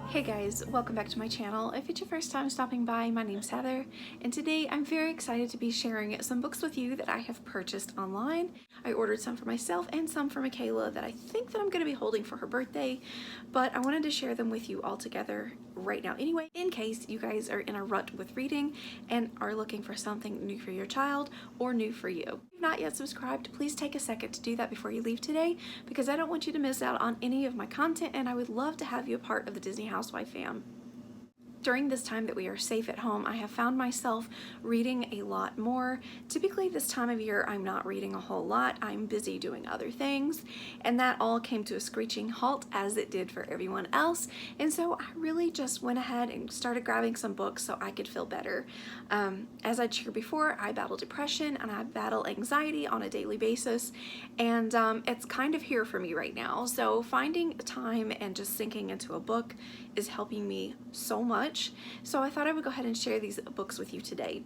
Hey guys, welcome back to my channel. If it's your first time stopping by, my name's Heather, and today I'm very excited to be sharing some books with you that I have purchased online. I ordered some for myself and some for Michaela that I think that I'm going to be holding for her birthday, but I wanted to share them with you all together right now anyway, in case you guys are in a rut with reading and are looking for something new for your child or new for you. If you've not yet subscribed, please take a second to do that before you leave today, because I don't want you to miss out on any of my content, and I would love to have you a part of the Disney Housewife fam. During this time that we are safe at home, I have found myself reading a lot more. Typically this time of year, I'm not reading a whole lot. I'm busy doing other things, and that all came to a screeching halt as it did for everyone else. And so I really just went ahead and started grabbing some books so I could feel better. As I shared before, I battle depression and I battle anxiety on a daily basis, and it's kind of here for me right now. So finding time and just sinking into a book is helping me so much. So I thought I would go ahead and share these books with you today.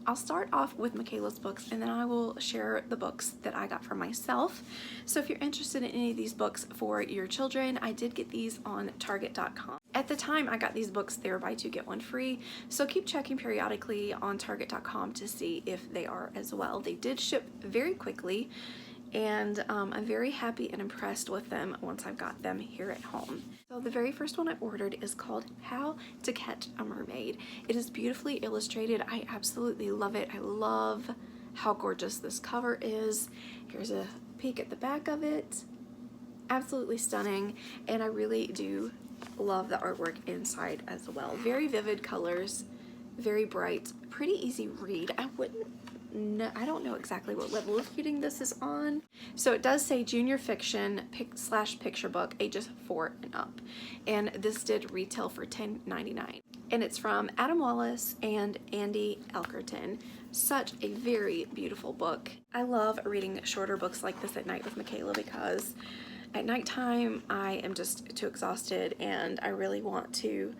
I'll start off with Michaela's books, and then I will share the books that I got for myself. So if you're interested in any of these books for your children, I did get these on Target.com. At the time I got these books, they were buy two get one free, so keep checking periodically on Target.com to see if they are as well. They did ship very quickly, and I'm very happy and impressed with them once I've got them here at home. So the very first one I ordered is called How to Catch a Mermaid. It is beautifully illustrated. I absolutely love it. I love how gorgeous this cover is. Here's a peek at the back of it. Absolutely stunning, and I really do love the artwork inside as well. Very vivid colors, very bright, pretty easy read. I don't know exactly what level of reading this is on. So it does say junior fiction / picture book, ages 4 and up. And this did retail for $10.99. And it's from Adam Wallace and Andy Elkerton. Such a very beautiful book. I love reading shorter books like this at night with Michaela, because at nighttime I am just too exhausted and I really want to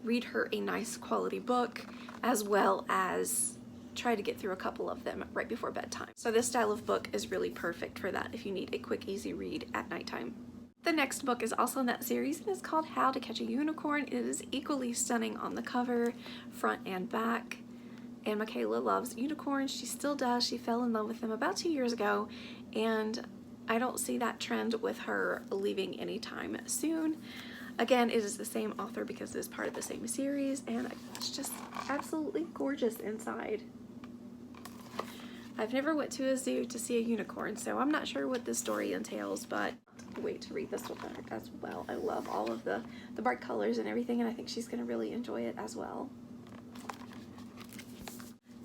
read her a nice quality book, as well as try to get through a couple of them right before bedtime. So this style of book is really perfect for that if you need a quick, easy read at nighttime. The next book is also in that series, and it's called How to Catch a Unicorn. It is equally stunning on the cover, front and back. And Michaela loves unicorns. She still does. She fell in love with them about 2 years ago, and I don't see that trend with her leaving anytime soon. Again, it is the same author because it is part of the same series, and it's just absolutely gorgeous inside. I've never went to a zoo to see a unicorn, so I'm not sure what this story entails, but wait to read this one as well. I love all of the bright colors and everything, and I think she's going to really enjoy it as well.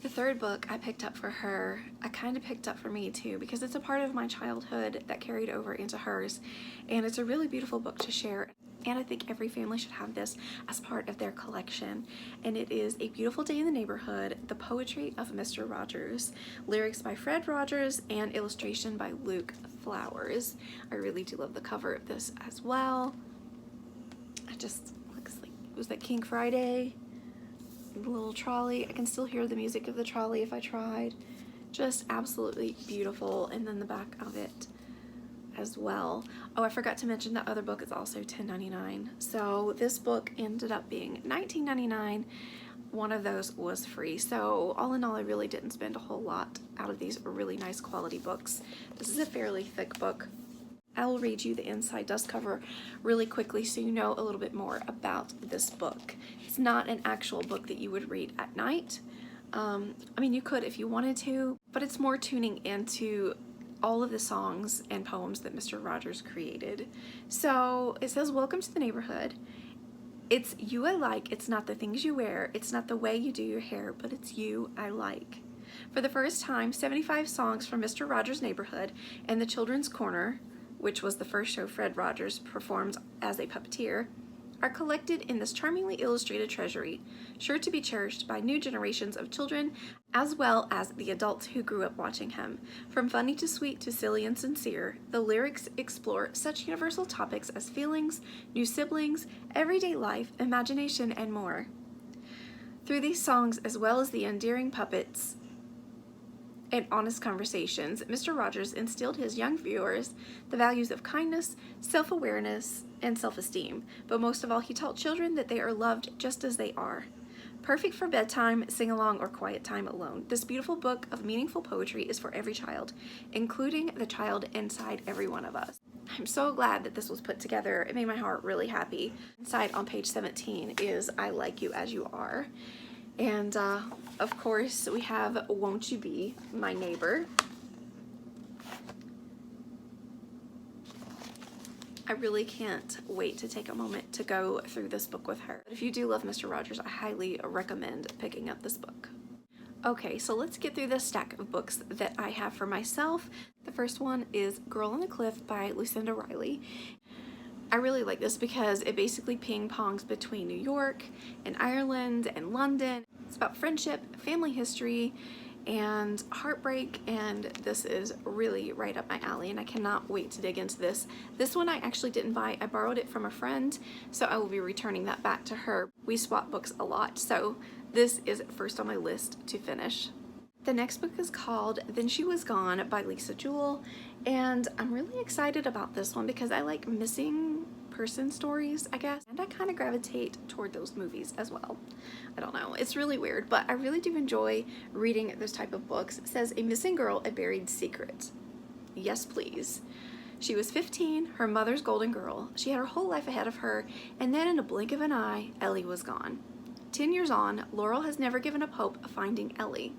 The third book I picked up for her, I kind of picked up for me too, because it's a part of my childhood that carried over into hers, and it's a really beautiful book to share. And I think every family should have this as part of their collection. And it is A Beautiful Day in the Neighborhood, The Poetry of Mr. Rogers. Lyrics by Fred Rogers and illustration by Luke Flowers. I really do love the cover of this as well. It just looks like it was like King Friday. The little trolley. I can still hear the music of the trolley if I tried. Just absolutely beautiful. And then the back of it as well. Oh, I forgot to mention that other book is also $10.99. So this book ended up being $19.99. One of those was free. So all in all, I really didn't spend a whole lot out of these really nice quality books. This is a fairly thick book. I will read you the inside dust cover really quickly so you know a little bit more about this book. It's not an actual book that you would read at night. I mean, you could if you wanted to, but it's more tuning into all of the songs and poems that Mr. Rogers created. So it says, welcome to the neighborhood. It's you I like. It's not the things you wear. It's not the way you do your hair, but it's you I like. For the first time, 75 songs from Mr. Rogers' Neighborhood and the Children's Corner, which was the first show Fred Rogers performed as a puppeteer, are collected in this charmingly illustrated treasury, sure to be cherished by new generations of children as well as the adults who grew up watching him. From funny to sweet to silly and sincere, the lyrics explore such universal topics as feelings, new siblings, everyday life, imagination, and more. Through these songs, as well as the endearing puppets and honest conversations, Mr. Rogers instilled his young viewers the values of kindness, self-awareness, and self-esteem, but most of all, he taught children that they are loved just as they are. Perfect for bedtime, sing-along, or quiet time alone, this beautiful book of meaningful poetry is for every child, including the child inside every one of us. I'm so glad that this was put together. It made my heart really happy. Inside on page 17 is I Like You As You Are. And of course we have Won't You Be My Neighbor. I really can't wait to take a moment to go through this book with her. If you do love Mr. Rogers, I highly recommend picking up this book. Okay, so let's get through this stack of books that I have for myself. The first one is Girl on the Cliff by Lucinda Riley. I really like this because it basically ping-pongs between New York and Ireland and London. It's about friendship, family history, and heartbreak, and this is really right up my alley, and I cannot wait to dig into this. This one I actually didn't buy. I borrowed it from a friend, so I will be returning that back to her. We swap books a lot, so this is first on my list to finish. The next book is called Then She Was Gone by Lisa Jewell, and I'm really excited about this one because I like missing person stories, I guess, and I kind of gravitate toward those movies as well. I don't know, it's really weird, but I really do enjoy reading this type of books. It says, A Missing Girl, A Buried Secret. Yes, please. She was 15, her mother's golden girl. She had her whole life ahead of her, and then in a blink of an eye, Ellie was gone. 10 years on, Laurel has never given up hope of finding Ellie.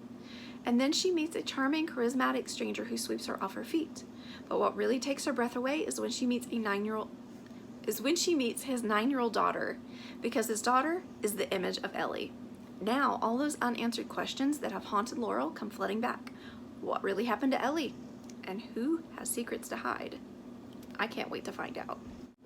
And then she meets a charming, charismatic stranger who sweeps her off her feet. But what really takes her breath away is when she meets his 9-year-old daughter, because his daughter is the image of Ellie. Now, all those unanswered questions that have haunted Laurel come flooding back. What really happened to Ellie? And who has secrets to hide? I can't wait to find out.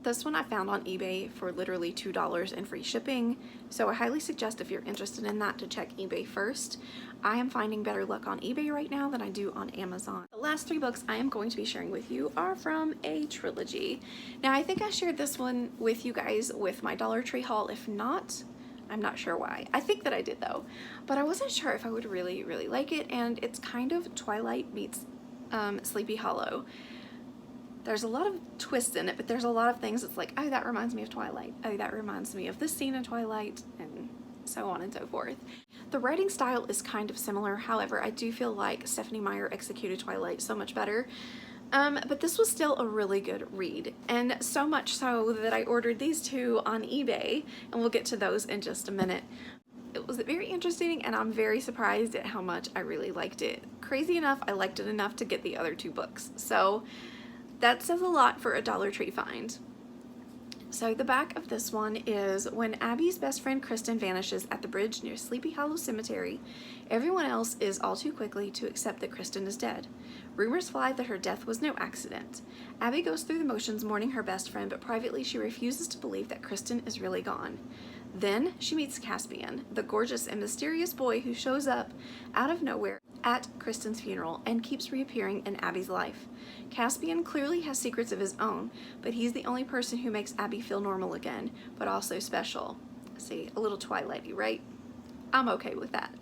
This one I found on eBay for literally $2 and free shipping, so I highly suggest if you're interested in that to check eBay first. I am finding better luck on eBay right now than I do on Amazon. The last 3 books I am going to be sharing with you are from a trilogy. Now, I think I shared this one with you guys with my Dollar Tree haul. If not, I'm not sure why. I think that I did though, but I wasn't sure if I would really like it, and it's kind of Twilight meets Sleepy Hollow. There's a lot of twists in it, but there's a lot of things that's like, oh, that reminds me of Twilight. Oh, that reminds me of this scene in Twilight, and so on and so forth. The writing style is kind of similar. However, I do feel like Stephenie Meyer executed Twilight so much better. But this was still a really good read, and so much so that I ordered these 2 on eBay, and we'll get to those in just a minute. It was very interesting, and I'm very surprised at how much I really liked it. Crazy enough, I liked it enough to get the other 2 books. So that says a lot for a Dollar Tree find. So the back of this one is, when Abby's best friend Kristen vanishes at the bridge near Sleepy Hollow Cemetery, everyone else is all too quickly to accept that Kristen is dead. Rumors fly that her death was no accident. Abby goes through the motions mourning her best friend, but privately she refuses to believe that Kristen is really gone. Then she meets Caspian, the gorgeous and mysterious boy who shows up out of nowhere at Kristen's funeral and keeps reappearing in Abby's life. Caspian clearly has secrets of his own, but he's the only person who makes Abby feel normal again, but also special. See, a little Twilighty, right? I'm okay with that.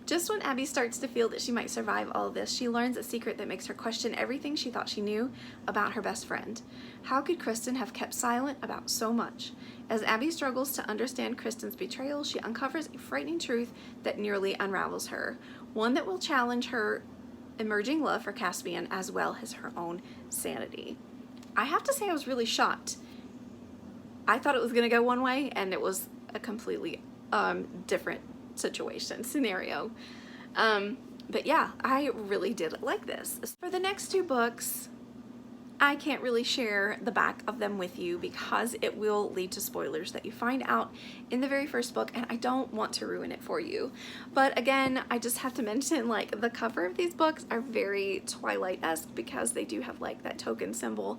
Just when Abby starts to feel that she might survive all of this, she learns a secret that makes her question everything she thought she knew about her best friend. How could Kristen have kept silent about so much? As Abby struggles to understand Kristen's betrayal, she uncovers a frightening truth that nearly unravels her, one that will challenge her emerging love for Caspian as well as her own sanity. I have to say I was really shocked. I thought it was going to go one way, and it was a completely different scenario. But yeah, I really did like this. For the next 2 books, I can't really share the back of them with you because it will lead to spoilers that you find out in the very first book, and I don't want to ruin it for you. But again, I just have to mention, like, the cover of these books are very Twilight-esque because they do have like that token symbol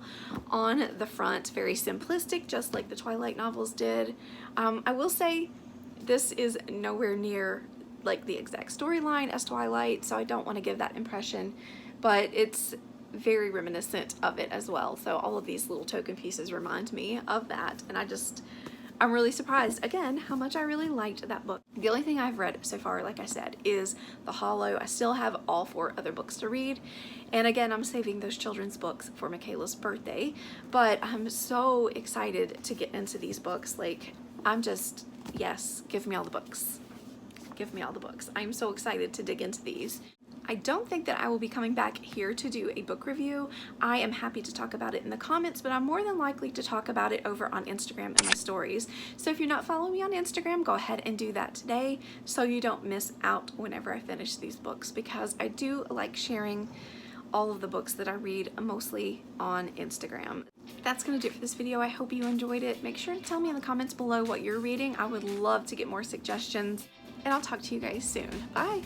on the front, very simplistic, just like the Twilight novels did. I will say this is nowhere near like the exact storyline as Twilight, so I don't want to give that impression, but it's very reminiscent of it as well. So all of these little token pieces remind me of that, and I I'm really surprised, again, how much I really liked that book. The only thing I've read so far, like I said, is The Hollow. I still have all 4 other books to read. And again, I'm saving those children's books for Michaela's birthday. But I'm so excited to get into these books. Like, I'm just, yes, give me all the books. Give me all the books. I'm so excited to dig into these. I don't think that I will be coming back here to do a book review. I am happy to talk about it in the comments, but I'm more than likely to talk about it over on Instagram in my stories. So if you're not following me on Instagram, go ahead and do that today so you don't miss out whenever I finish these books, because I do like sharing all of the books that I read mostly on Instagram. That's gonna do it for this video. I hope you enjoyed it. Make sure to tell me in the comments below what you're reading. I would love to get more suggestions, and I'll talk to you guys soon. Bye!